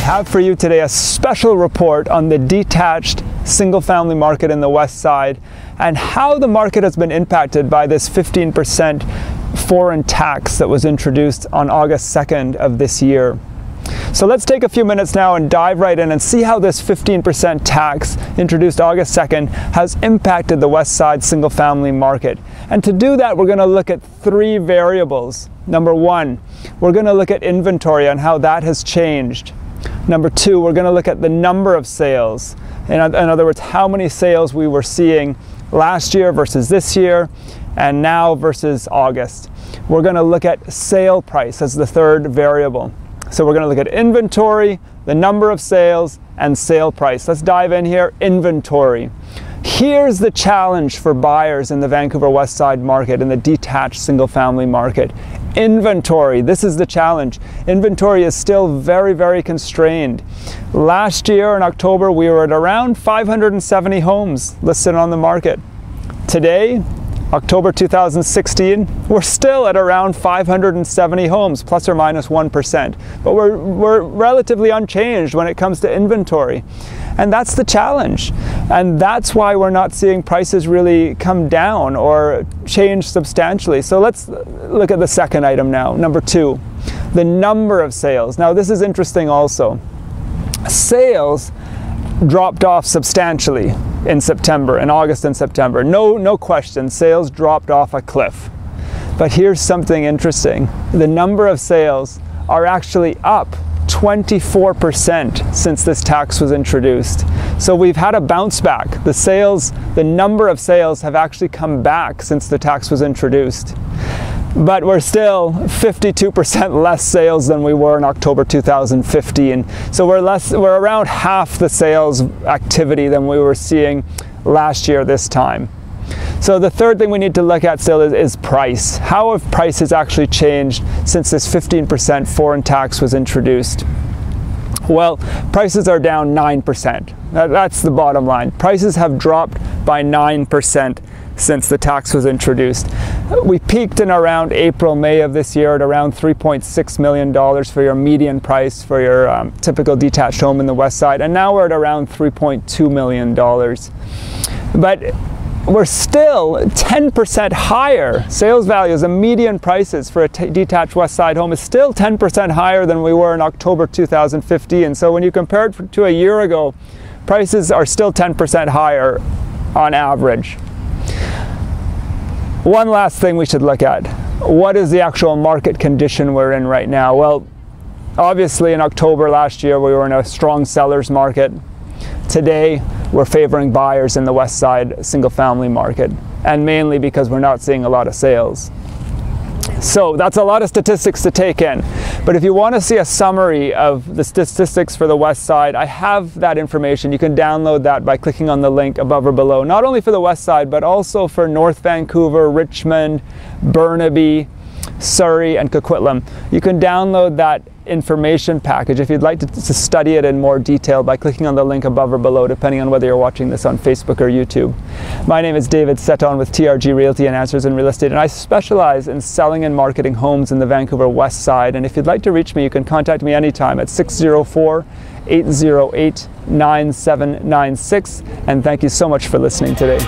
have for you today a special report on the detached single-family market in the West Side and how the market has been impacted by this 15% foreign tax that was introduced on August 2nd of this year. So let's take a few minutes now and dive right in and see how this 15% tax introduced August 2nd has impacted the West Side single-family market. And to do that, we're going to look at three variables. Number one, we're going to look at inventory and how that has changed. Number two, we're going to look at the number of sales. In other words, how many sales we were seeing last year versus this year, and now versus August. We're going to look at sale price as the third variable. So we're going to look at inventory, the number of sales, and sale price. Let's dive in here. Inventory. Here's the challenge for buyers in the Vancouver Westside market, in the detached single-family market. Inventory. This is the challenge. Inventory is still very, very constrained. Last year in October, we were at around 570 homes listed on the market. Today, October 2016, we're still at around 570 homes, plus or minus 1%. But we're relatively unchanged when it comes to inventory. And that's the challenge. And that's why we're not seeing prices really come down or change substantially. So let's look at the second item now, number two, the number of sales. Now this is interesting also. Sales dropped off substantially in September, in August and September. No question, sales dropped off a cliff. But here's something interesting. The number of sales are actually up 24% since this tax was introduced. So we've had a bounce back. The number of sales have actually come back since the tax was introduced. But we're still 52% less sales than we were in October 2015. So we're around half the sales activity than we were seeing last year this time. So the third thing we need to look at still is price. How have prices actually changed since this 15% foreign tax was introduced? Well, prices are down 9%. That's the bottom line. Prices have dropped by 9% since the tax was introduced. We peaked in around April, May of this year at around $3.6 million for your median price for your typical detached home in the West Side, and now we're at around $3.2 million. But we're still 10% higher. Sales values and median prices for a detached West Side home is still 10% higher than we were in October 2015. So when you compare it to a year ago, prices are still 10% higher on average. One last thing we should look at. What is the actual market condition we're in right now? Well, obviously in October last year, we were in a strong seller's market. Today, we're favoring buyers in the West Side single-family market, and mainly because we're not seeing a lot of sales. So that's a lot of statistics to take in. But if you want to see a summary of the statistics for the West Side, I have that information. You can download that by clicking on the link above or below, not only for the West Side, but also for North Vancouver, Richmond, Burnaby, Surrey, and Coquitlam. You can download that information package if you'd like to study it in more detail by clicking on the link above or below, depending on whether you're watching this on Facebook or YouTube. My name is David Setton with TRG Realty and Answers in Real Estate, and I specialize in selling and marketing homes in the Vancouver West Side. And if you'd like to reach me, you can contact me anytime at 604-808-9796. And thank you so much for listening today.